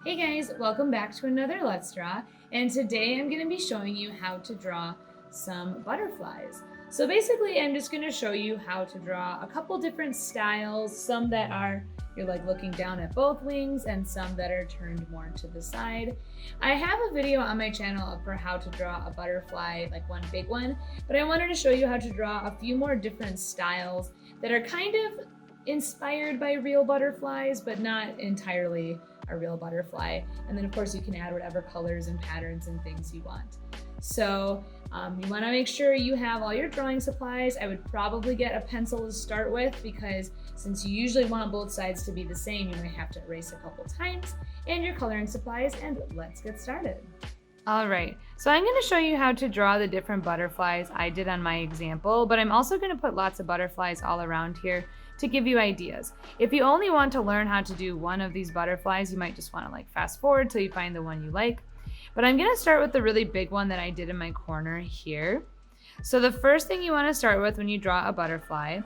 Hey guys, welcome back to another Let's Draw, and today I'm going to be showing you how to draw some butterflies. So basically I'm just going to show you how to draw a couple different styles, some that are you're like looking down at both wings and some that are turned more to the side. I have a video on my channel for how to draw a butterfly, like one big one, but I wanted to show you how to draw a few more different styles that are kind of inspired by real butterflies, but not entirely a real butterfly. And then of course you can add whatever colors and patterns and things you want. So you want to make sure you have all your drawing supplies. I would probably get a pencil to start with because since you usually want both sides to be the same, you might have to erase a couple times, and your coloring supplies, and let's get started. All right, so I'm going to show you how to draw the different butterflies I did on my example, but I'm also going to put lots of butterflies all around here to give you ideas. If you only want to learn how to do one of these butterflies, you might just want to like fast forward till you find the one you like. But I'm going to start with the really big one that I did in my corner here. So the first thing you want to start with when you draw a butterfly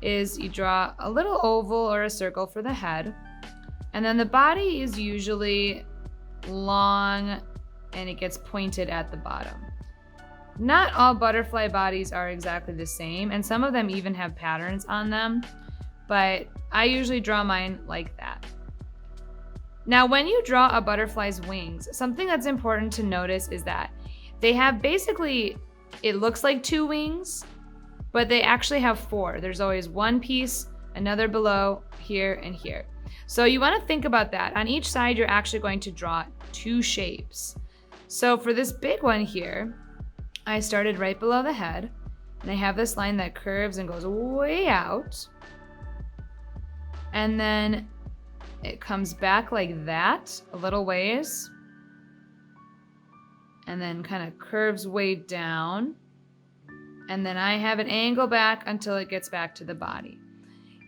is you draw a little oval or a circle for the head, and then the body is usually long and it gets pointed at the bottom. Not all butterfly bodies are exactly the same, and some of them even have patterns on them, but I usually draw mine like that. Now, when you draw a butterfly's wings, something that's important to notice is that they have basically, it looks like two wings, but they actually have four. There's always one piece, another below, here, and here. So you want to think about that. On each side, you're actually going to draw two shapes. So for this big one here, I started right below the head, and I have this line that curves and goes way out. And then it comes back like that, a little ways. And then kind of curves way down. And then I have an angle back until it gets back to the body.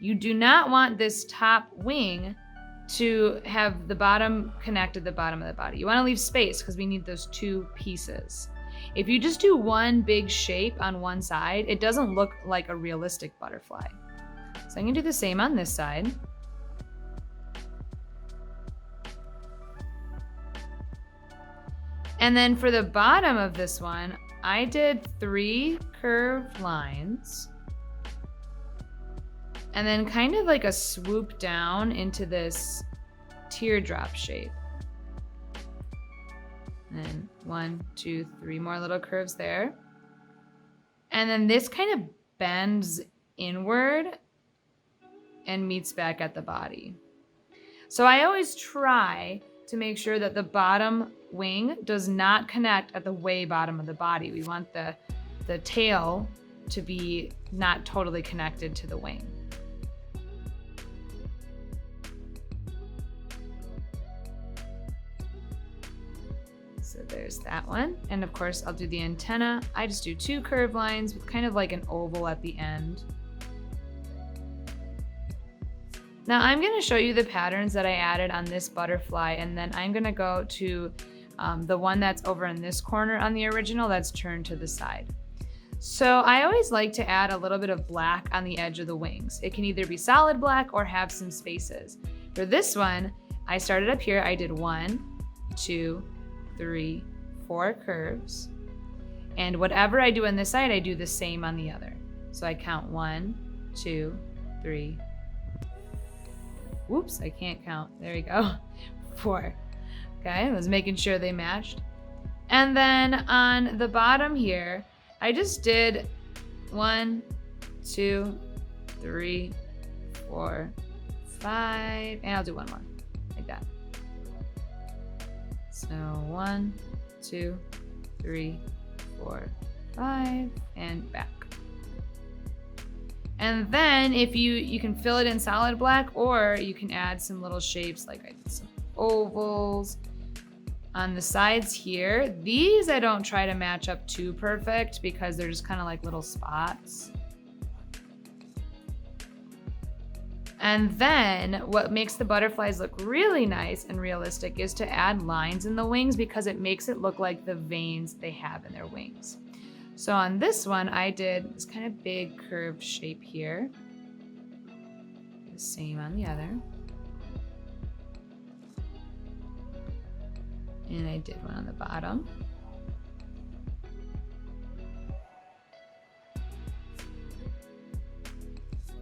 You do not want this top wing to have the bottom connect to the bottom of the body. You want to leave space because we need those two pieces. If you just do one big shape on one side, it doesn't look like a realistic butterfly. So I'm going to do the same on this side. And then for the bottom of this one, I did 3 curved lines. And then kind of like a swoop down into this teardrop shape. And then 1, 2, 3 more little curves there. And then this kind of bends inward and meets back at the body. So I always try to make sure that the bottom wing does not connect at the way bottom of the body. We want the tail to be not totally connected to the wing. So there's that one. And of course, I'll do the antenna. I just do 2 curved lines with kind of like an oval at the end. Now I'm going to show you the patterns that I added on this butterfly, and then I'm going to go to the one that's over in this corner on the original that's turned to the side. So I always like to add a little bit of black on the edge of the wings. It can either be solid black or have some spaces. For this one, I started up here. I did 1, 2, 3, 4 curves. And whatever I do on this side, I do the same on the other. So I count 1, 2, 3. Whoops, I can't count. There you go. 4. Okay, I was making sure they matched. And then on the bottom here, I just did 1, 2, 3, 4, 5, and I'll do one more, like that. So 1, 2, 3, 4, 5, and back. And then if you can fill it in solid black, or you can add some little shapes, like I did some ovals on the sides here. These I don't try to match up too perfect because they're just kind of like little spots. And then what makes the butterflies look really nice and realistic is to add lines in the wings because it makes it look like the veins they have in their wings. So on this one, I did this kind of big curved shape here. The same on the other. And I did one on the bottom.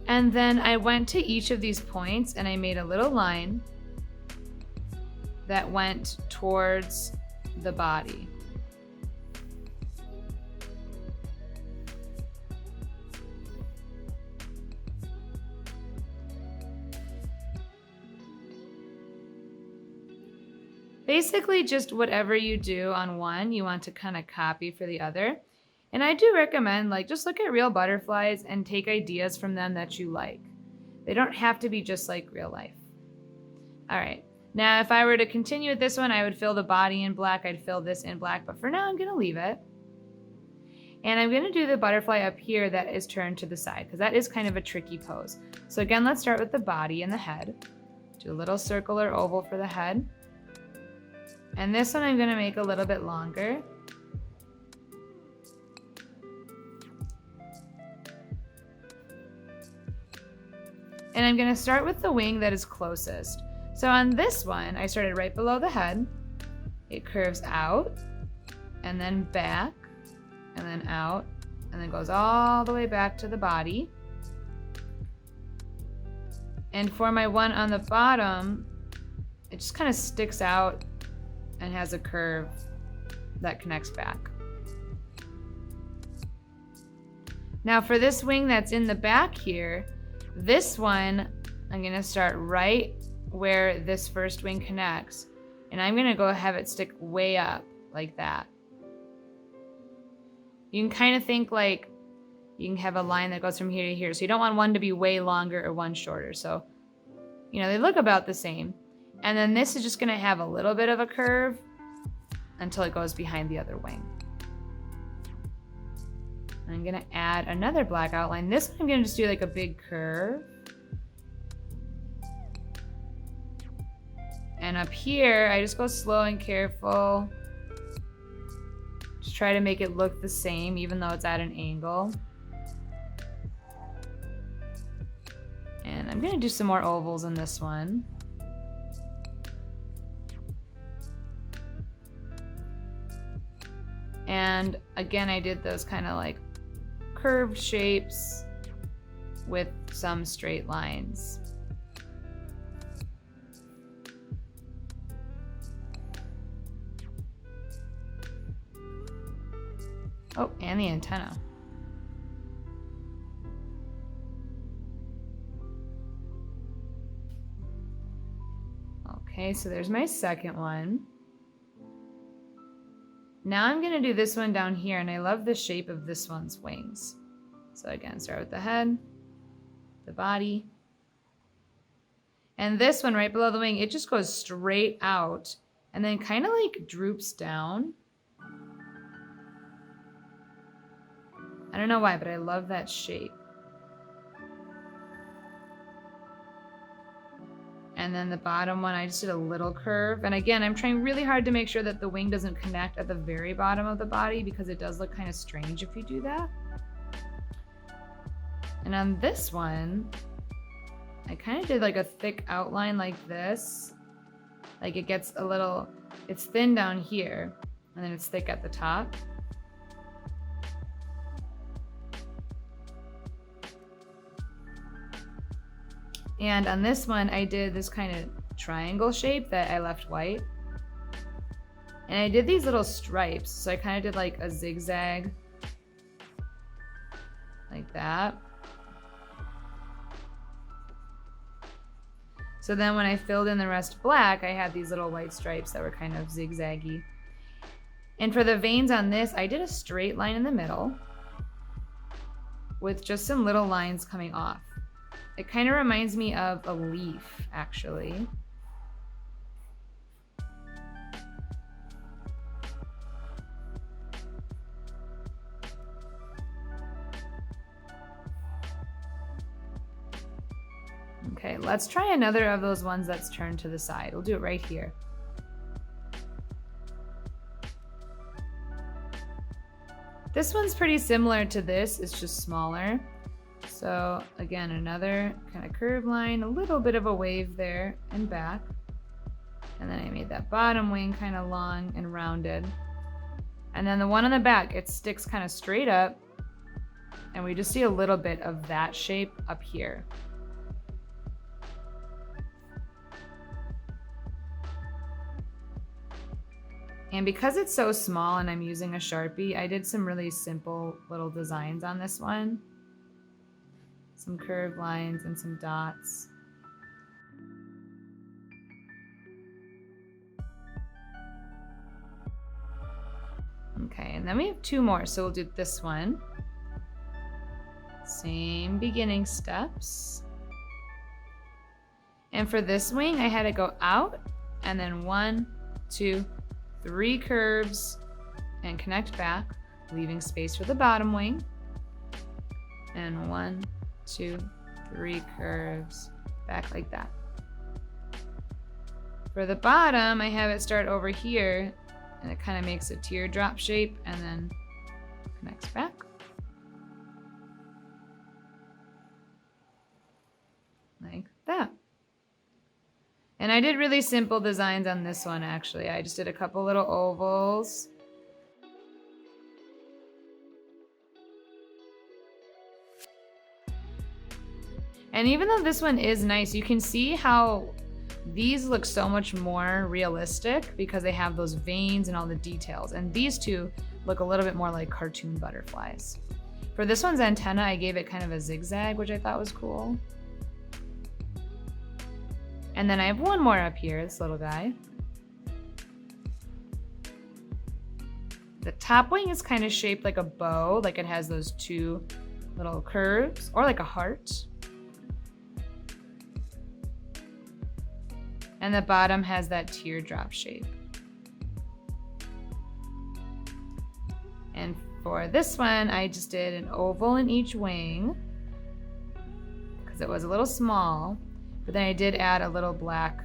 And then I went to each of these points and I made a little line that went towards the body. Basically, just whatever you do on one, you want to kind of copy for the other. And I do recommend, like, just look at real butterflies and take ideas from them that you like. They don't have to be just like real life. All right. Now, if I were to continue with this one, I would fill the body in black. I'd fill this in black, but for now, I'm going to leave it. And I'm going to do the butterfly up here that is turned to the side, because that is kind of a tricky pose. So again, let's start with the body and the head. Do a little circle or oval for the head. And this one I'm going to make a little bit longer. And I'm going to start with the wing that is closest. So on this one, I started right below the head. It curves out, and then back, and then out, and then goes all the way back to the body. And for my one on the bottom, it just kind of sticks out and has a curve that connects back. Now for this wing that's in the back here, this one, I'm going to start right where this first wing connects, and I'm going to go have it stick way up like that. You can kind of think like you can have a line that goes from here to here, so you don't want one to be way longer or one shorter. So, you know, they look about the same. And then this is just going to have a little bit of a curve until it goes behind the other wing. I'm going to add another black outline. This one I'm going to just do like a big curve. And up here, I just go slow and careful. Just try to make it look the same, even though it's at an angle. And I'm going to do some more ovals in this one. And again, I did those kind of like curved shapes with some straight lines. Oh, and the antenna. Okay, so there's my second one. Now I'm going to do this one down here, and I love the shape of this one's wings. So again, start with the head, the body, and this one right below the wing, it just goes straight out and then kind of like droops down. I don't know why, but I love that shape. And then the bottom one, I just did a little curve. And again, I'm trying really hard to make sure that the wing doesn't connect at the very bottom of the body, because it does look kind of strange if you do that. And on this one, I kind of did like a thick outline like this. Like it gets a little, it's thin down here, and then it's thick at the top. And on this one, I did this kind of triangle shape that I left white. And I did these little stripes. So I kind of did like a zigzag like that. So then when I filled in the rest black, I had these little white stripes that were kind of zigzaggy. And for the veins on this, I did a straight line in the middle with just some little lines coming off. It kind of reminds me of a leaf, actually. Okay, let's try another of those ones that's turned to the side. We'll do it right here. This one's pretty similar to this, it's just smaller. So again, another kind of curved line, a little bit of a wave there and back. And then I made that bottom wing kind of long and rounded. And then the one on the back, it sticks kind of straight up. And we just see a little bit of that shape up here. And because it's so small and I'm using a Sharpie, I did some really simple little designs on this one. Some curved lines and some dots. Okay, and then we have two more, so we'll do this one. Same beginning steps. And for this wing, I had to go out and then 1, 2, 3 curves and connect back, leaving space for the bottom wing. And 1, 2, 3 curves back like that. For the bottom, I have it start over here and it kind of makes a teardrop shape and then connects back. Like that. And I did really simple designs on this one actually. I just did a couple little ovals. And even though this one is nice, you can see how these look so much more realistic because they have those veins and all the details. And these two look a little bit more like cartoon butterflies. For this one's antenna, I gave it kind of a zigzag, which I thought was cool. And then I have one more up here, this little guy. The top wing is kind of shaped like a bow, like it has those two little curves, or like a heart. And the bottom has that teardrop shape. And for this one, I just did an oval in each wing because it was a little small. But then I did add a little black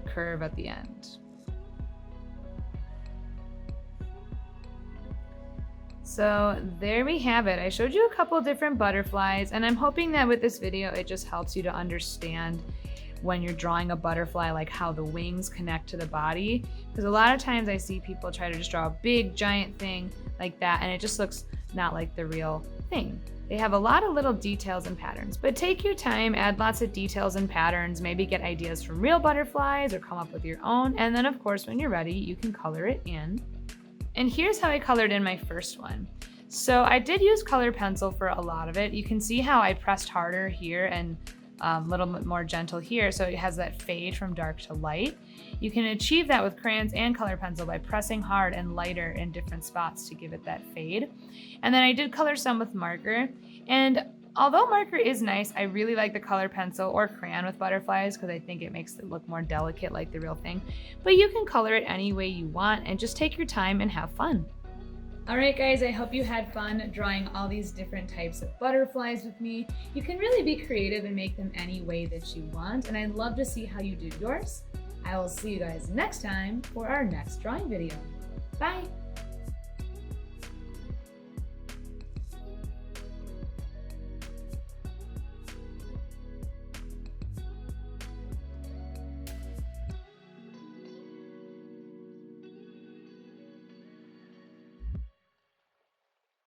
curve at the end. So there we have it. I showed you a couple different butterflies, and I'm hoping that with this video, it just helps you to understand when you're drawing a butterfly, like how the wings connect to the body. Because a lot of times I see people try to just draw a big giant thing like that, and it just looks not like the real thing. They have a lot of little details and patterns, but take your time, add lots of details and patterns, maybe get ideas from real butterflies or come up with your own. And then of course, when you're ready, you can color it in. And here's how I colored in my first one. So I did use color pencil for a lot of it. You can see how I pressed harder here and a little bit more gentle here, so it has that fade from dark to light. You can achieve that with crayons and color pencil by pressing hard and lighter in different spots to give it that fade. And then I did color some with marker, and although marker is nice, I really like the color pencil or crayon with butterflies because I think it makes it look more delicate like the real thing. But you can color it any way you want and just take your time and have fun. Alright guys, I hope you had fun drawing all these different types of butterflies with me. You can really be creative and make them any way that you want, and I'd love to see how you do yours. I will see you guys next time for our next drawing video. Bye!